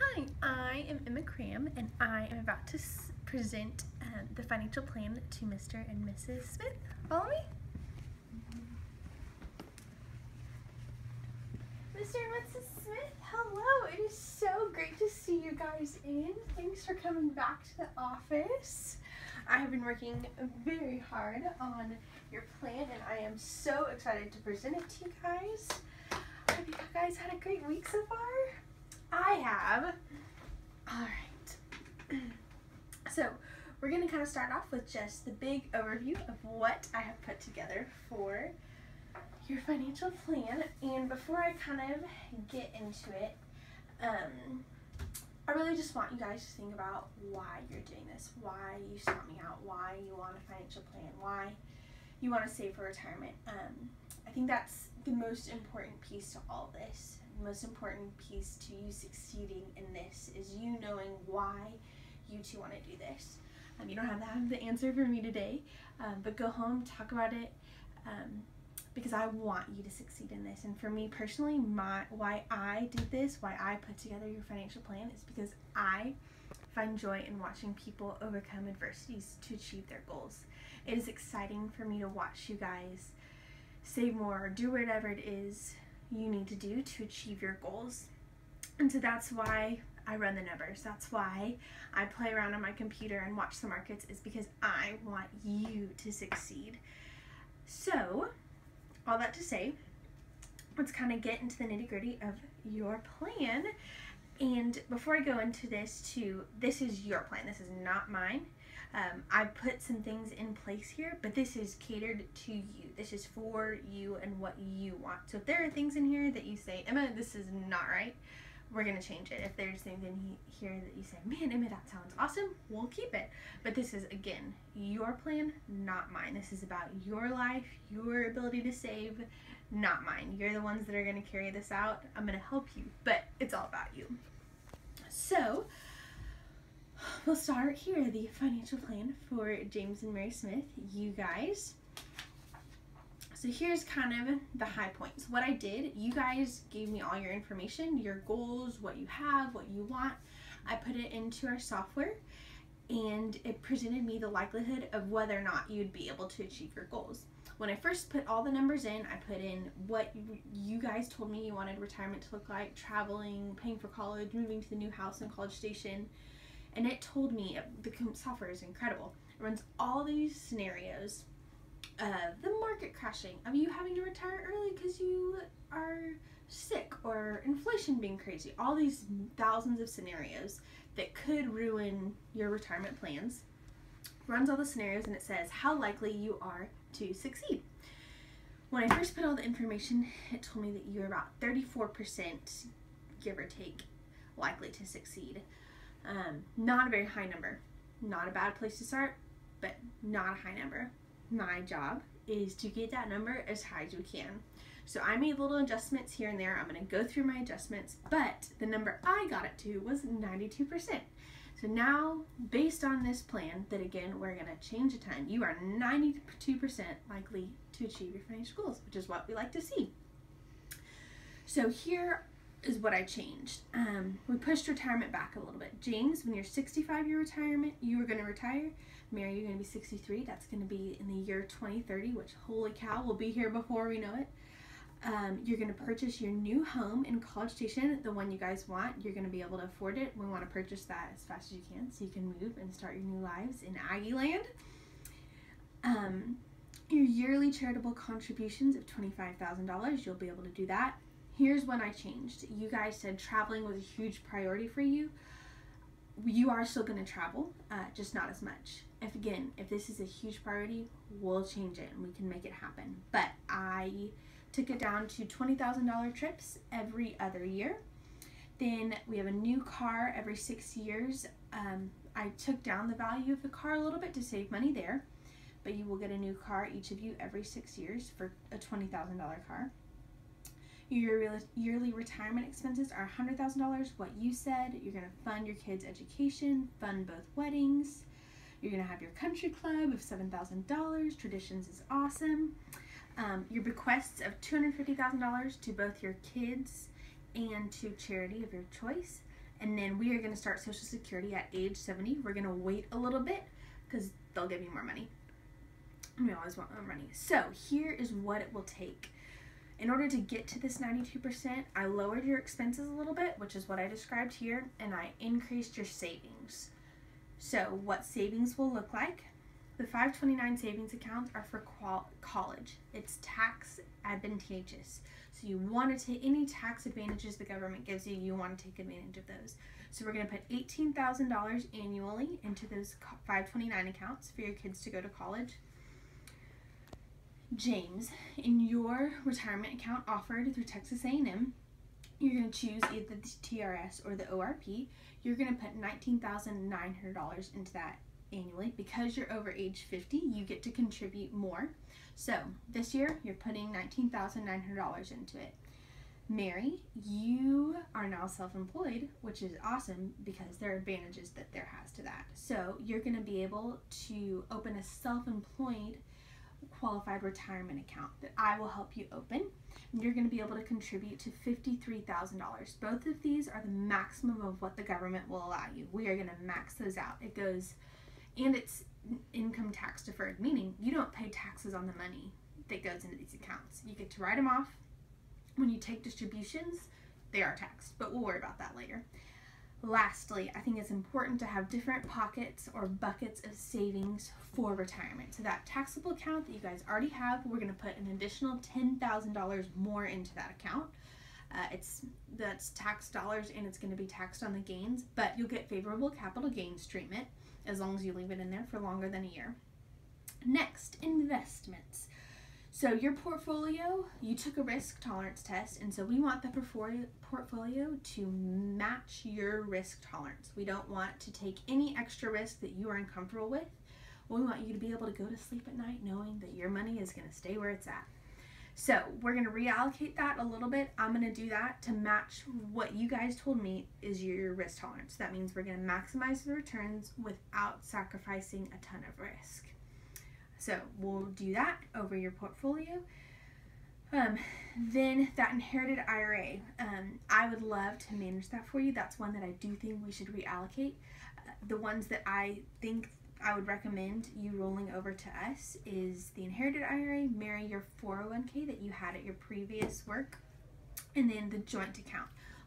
Hi, I am Emma Cram, and I am about to present the financial plan to Mr. and Mrs. Smith. Follow me. Mr. and Mrs. Smith, hello. It is so great to see you guys in. Thanks for coming back to the office. I have been working very hard on your plan, and I am so excited to present it to you guys. I hope you guys had a great week so far. I have. Alright. So, we're going to kind of start off with just the big overview of what I have put together for your financial plan. And before I kind of get into it, I really just want you guys to think about why you're doing this, why you sought me out, why you want a financial plan, why you want to save for retirement. I think that's the most important piece to all this. The most important piece to you succeeding in this is you knowing why you two want to do this. You don't have to have the answer for me today, but go home, talk about it, because I want you to succeed in this. And for me personally, why I did this, why I put together your financial plan, is because I find joy in watching people overcome adversities to achieve their goals. It is exciting for me to watch you guys save more or do whatever it is you need to do to achieve your goals. And so that's why I run the numbers. That's why I play around on my computer and watch the markets, is because I want you to succeed. So, all that to say, let's kind of get into the nitty-gritty of your plan. And before I go into this this is your plan. This is not mine. I put some things in place here, but this is catered to you. This is for you and what you want. So if there are things in here that you say, Emma, this is not right, we're going to change it. If there's things in here that you say, man, Emma, that sounds awesome, we'll keep it. But this is, again, your plan, not mine. This is about your life, your ability to save, not mine. You're the ones that are going to carry this out. I'm going to help you, but it's all about you. So, we'll start here, the financial plan for James and Mary Smith, you guys. So here's kind of the high points. What I did, you guys gave me all your information, your goals, what you have, what you want. I put it into our software, and it presented me the likelihood of whether or not you'd be able to achieve your goals. When I first put all the numbers in, I put in what you guys told me you wanted retirement to look like, traveling, paying for college, moving to the new house in College Station. And it told me, the software is incredible. It runs all these scenarios of the market crashing, of you having to retire early because you are sick, or inflation being crazy. All these thousands of scenarios that could ruin your retirement plans. Runs all the scenarios, and it says how likely you are to succeed. When I first put all the information, it told me that you're about 34%, give or take, likely to succeed. Not a very high number. Not a bad place to start, but not a high number. My job is to get that number as high as we can. So I made little adjustments here and there. I'm going to go through my adjustments, but the number I got it to was 92%. So now, based on this plan, that again, we're going to change the time, you are 92% likely to achieve your financial goals, which is what we like to see. So here is what I changed. We pushed retirement back a little bit. James, when you're 65 year retirement, you are going to retire. Mary, you're going to be 63. That's going to be in the year 2030, which, holy cow, will be here before we know it. You're going to purchase your new home in College Station, the one you guys want. You're going to be able to afford it. We want to purchase that as fast as you can so you can move and start your new lives in Aggie land. Your yearly charitable contributions of $25,000, you'll be able to do that. Here's when I changed. You guys said traveling was a huge priority for you. You are still going to travel, just not as much. If this is a huge priority, we'll change it and we can make it happen. But I took it down to $20,000 trips every other year. Then we have a new car every 6 years. I took down the value of the car a little bit to save money there, but you will get a new car, each of you, every 6 years for a $20,000 car. Your yearly retirement expenses are $100,000. What you said, you're going to fund your kids' education, fund both weddings. You're going to have your country club of $7,000. Traditions is awesome. Your bequests of $250,000 to both your kids and to charity of your choice. And then we are going to start Social Security at age 70. We're going to wait a little bit because they'll give you more money. We always want more money. So here is what it will take. In order to get to this 92%, I lowered your expenses a little bit, which is what I described here, and I increased your savings. So what savings will look like. The 529 savings accounts are for college. It's tax advantageous. So you want to take any tax advantages the government gives you, you want to take advantage of those. So we're going to put $18,000 annually into those 529 accounts for your kids to go to college. James, in your retirement account offered through Texas A&M, you're going to choose either the TRS or the ORP. You're going to put $19,900 into that annually. Because you're over age 50, you get to contribute more. So this year, you're putting $19,900 into it. Mary, you are now self-employed, which is awesome because there are advantages that there has to that. So you're going to be able to open a self-employed qualified retirement account that I will help you open. And you're going to be able to contribute to $53,000. Both of these are the maximum of what the government will allow you. We are going to max those out. It goes, and it's income tax deferred, meaning you don't pay taxes on the money that goes into these accounts. You get to write them off. When you take distributions, they are taxed, but we'll worry about that later. Lastly, I think it's important to have different pockets or buckets of savings for retirement. So that taxable account that you guys already have, we're going to put an additional $10,000 more into that account. That's tax dollars and it's going to be taxed on the gains, but you'll get favorable capital gains treatment as long as you leave it in there for longer than a year. Next, investments. So your portfolio, you took a risk tolerance test, and so we want the portfolio to match your risk tolerance. We don't want to take any extra risk that you are uncomfortable with. We want you to be able to go to sleep at night knowing that your money is going to stay where it's at. So we're going to reallocate that a little bit. I'm going to do that to match what you guys told me is your risk tolerance. That means we're going to maximize the returns without sacrificing a ton of risk. So we'll do that over your portfolio. Then that inherited IRA, I would love to manage that for you. That's one that I do think we should reallocate. The ones that I think I would recommend you rolling over to us is the inherited IRA, Mary, your 401k that you had at your previous work, and then the joint account.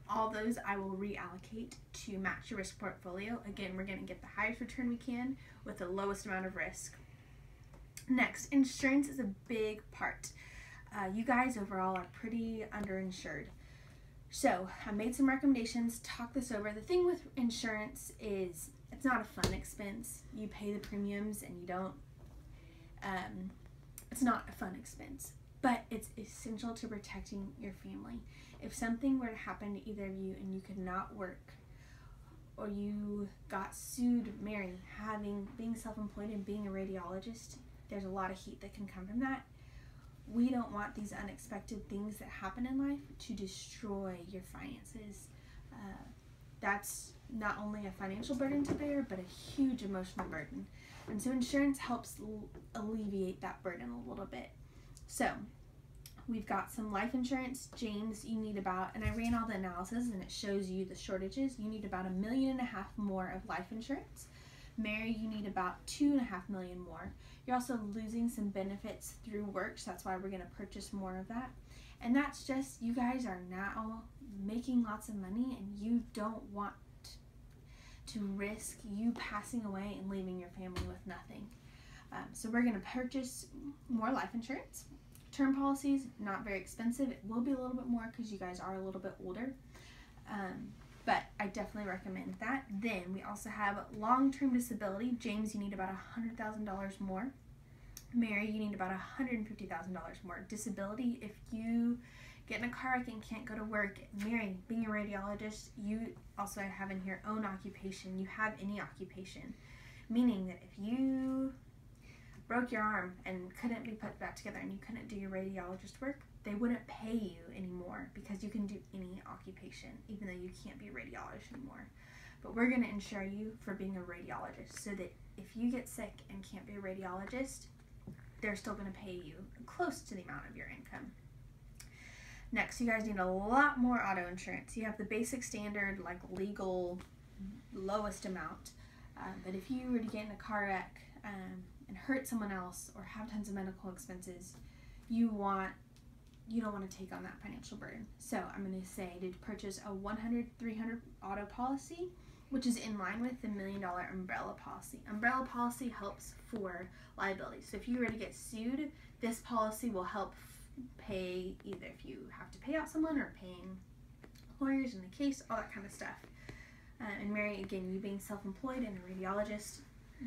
All those I will reallocate to match your risk portfolio. Again, we're going to get the highest return we can with the lowest amount of risk. Next, insurance is a big part. You guys overall are pretty underinsured. So I made some recommendations, talk this over. The thing with insurance is it's not a fun expense. You pay the premiums and you don't, it's not a fun expense, but it's essential to protecting your family. If something were to happen to either of you and you could not work, or you got sued, Mary, being self-employed and being a radiologist, there's a lot of heat that can come from that. We don't want these unexpected things that happen in life to destroy your finances. That's not only a financial burden to bear, but a huge emotional burden. And so insurance helps alleviate that burden a little bit. So we've got some life insurance. James, you need about, and I ran all the analysis and it shows you the shortages, you need about $1.5 million more of life insurance. Mary, you need about $2.5 million more. You're also losing some benefits through work, so that's why we're going to purchase more of that. And that's just, you guys are now making lots of money and you don't want to risk you passing away and leaving your family with nothing. So we're going to purchase more life insurance. Term policies, not very expensive. It will be a little bit more because you guys are a little bit older. But I definitely recommend that. Then we also have long-term disability. James, you need about $100,000 more. Mary, you need about $150,000 more. Disability, if you get in a car wreck and can't go to work. Mary, being a radiologist, you also have in here own occupation. You have any occupation, meaning that if you broke your arm and couldn't be put back together and you couldn't do your radiologist work, they wouldn't pay you anymore because you can do any occupation, even though you can't be a radiologist anymore. But we're going to insure you for being a radiologist so that if you get sick and can't be a radiologist, they're still going to pay you close to the amount of your income. Next, you guys need a lot more auto insurance. You have the basic standard, like legal, lowest amount. But if you were to get in a car wreck and hurt someone else or have tons of medical expenses, you don't want to take on that financial burden. So I'm going to say to purchase a 100-300 auto policy, which is in line with the $1 million umbrella policy. Umbrella policy helps for liability. So if you were to get sued, this policy will help pay either if you have to pay out someone or paying lawyers in the case, all that kind of stuff. And Mary, again, you being self-employed and a radiologist,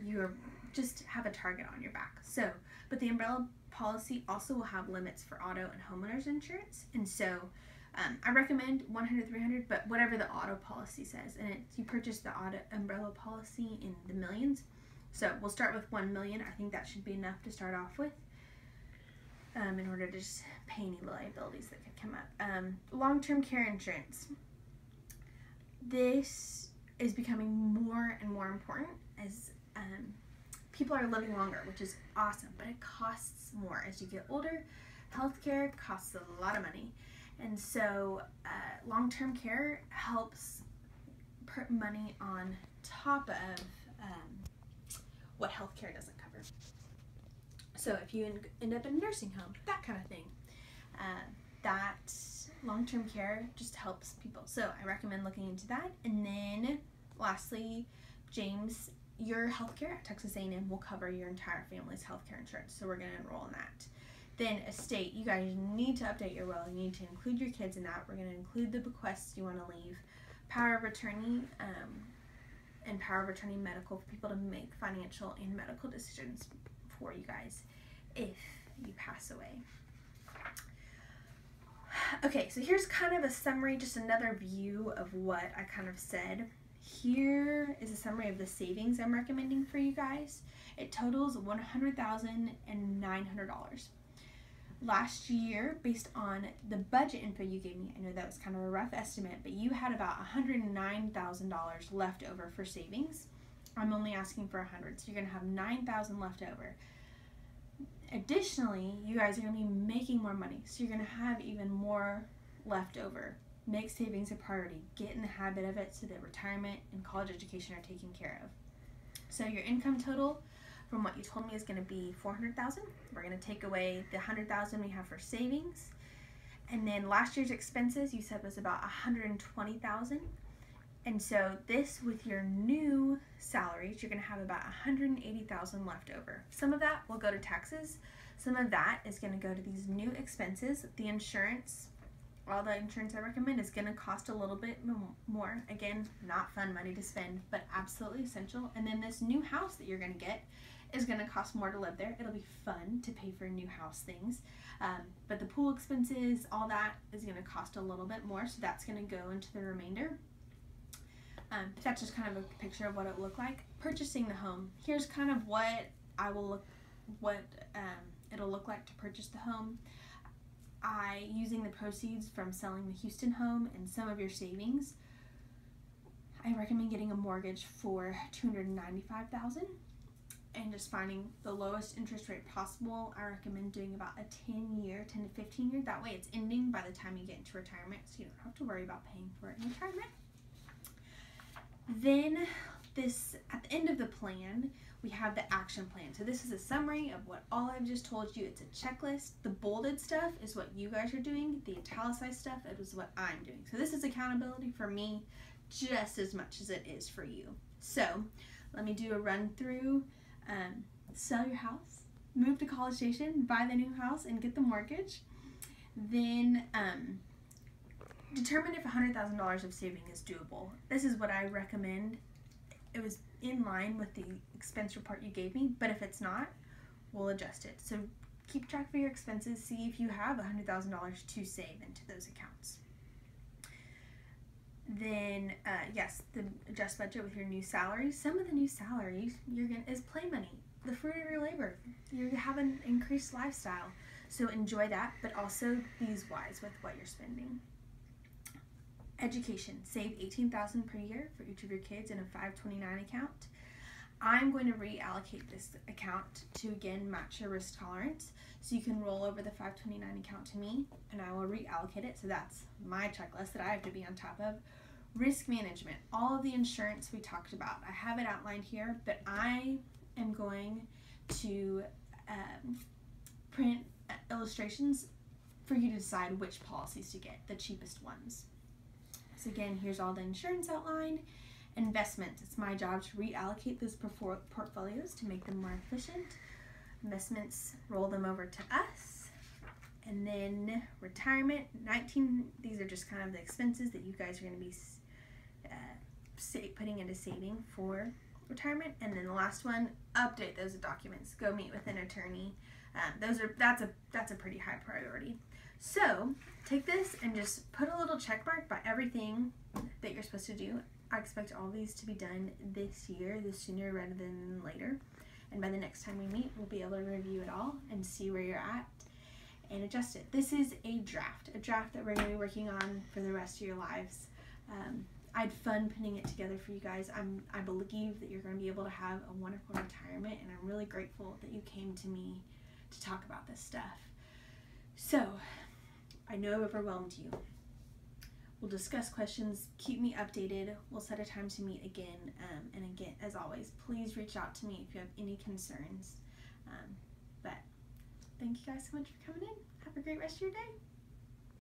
you just have a target on your back. So, but the umbrella policy also will have limits for auto and homeowners insurance. And so I recommend 100-300, but whatever the auto policy says. And you purchase the auto umbrella policy in the millions. So we'll start with 1 million. I think that should be enough to start off with. In order to just pay any liabilities that could come up. Long-term care insurance. This is becoming more and more important as people are living longer, which is awesome, but it costs more. As you get older, healthcare costs a lot of money. And so long-term care helps put money on top of what healthcare doesn't cover. So if you end up in a nursing home, that kind of thing, that long-term care just helps people. So I recommend looking into that. And then lastly, James, your healthcare at Texas A&M will cover your entire family's healthcare insurance. So we're going to enroll in that. Then estate, you guys need to update your will. You need to include your kids in that. We're going to include the bequests you want to leave, power of attorney, and power of attorney medical for people to make financial and medical decisions for you guys if you pass away. Okay, so here's kind of a summary, just another view of what I kind of said. Here is a summary of the savings I'm recommending for you guys. It totals $100,900. Last year, based on the budget info you gave me, I know that was kind of a rough estimate, but you had about $109,000 left over for savings. I'm only asking for 100, so you're going to have $9,000 left over. Additionally, you guys are going to be making more money, so you're going to have even more left over. Make savings a priority. Get in the habit of it so that retirement and college education are taken care of. So your income total, from what you told me, is going to be $400,000. We're going to take away the $100,000 we have for savings, and then last year's expenses you said was about $120,000. And so this, with your new salaries, you're going to have about $180,000 left over. Some of that will go to taxes. Some of that is going to go to these new expenses. The insurance, all the insurance I recommend is going to cost a little bit more. Again, not fun money to spend, but absolutely essential. And then this new house that you're going to get is going to cost more to live there. It'll be fun to pay for new house things. But the pool expenses, all that is going to cost a little bit more. So that's going to go into the remainder. That's just kind of a picture of what it will look like. Purchasing the home. Here's kind of what it'll look like to purchase the home. Using the proceeds from selling the Houston home and some of your savings, I recommend getting a mortgage for $295,000 and just finding the lowest interest rate possible. I recommend doing about a 10 to 15 year. That way it's ending by the time you get into retirement, so you don't have to worry about paying for it in retirement. Then at the end of the plan, we have the action plan. So this is a summary of what all I've just told you. It's a checklist. The bolded stuff is what you guys are doing. The italicized stuff is what I'm doing. So this is accountability for me just as much as it is for you. So let me do a run through. Sell your house, move to College Station, buy the new house, and get the mortgage. Then determine if $100,000 of saving is doable. This is what I recommend. It was in line with the expense report you gave me, but if it's not, we'll adjust it. So keep track of your expenses, see if you have $100,000 to save into those accounts. Then, yes, adjust budget with your new salaries. Some of the new salaries is play money, the fruit of your labor. You have an increased lifestyle, so enjoy that, but also be wise with what you're spending. Education, save $18,000 per year for each of your kids in a 529 account. I'm going to reallocate this account to, again, match your risk tolerance. So you can roll over the 529 account to me, and I will reallocate it. So that's my checklist that I have to be on top of. Risk management, all of the insurance we talked about. I have it outlined here, but I am going to print illustrations for you to decide which policies to get, the cheapest ones. So again, here's all the insurance outlined. Investments, it's my job to reallocate those portfolios to make them more efficient. Investments, roll them over to us. And then retirement, 19, these are just kind of the expenses that you guys are going to be putting into saving for retirement. And then the last one, update those documents. Go meet with an attorney. That's a pretty high priority. So take this and just put a little check mark by everything that you're supposed to do. I expect all these to be done this year, the sooner rather than later. And by the next time we meet, we'll be able to review it all and see where you're at and adjust it. This is a draft that we're going to be working on for the rest of your lives. I had fun putting it together for you guys. I believe that you're going to be able to have a wonderful retirement, and I'm really grateful that you came to me to talk about this stuff. So, I know I've overwhelmed you. We'll discuss questions, keep me updated. We'll set a time to meet again. And again, as always, please reach out to me if you have any concerns. But thank you guys so much for coming in. Have a great rest of your day.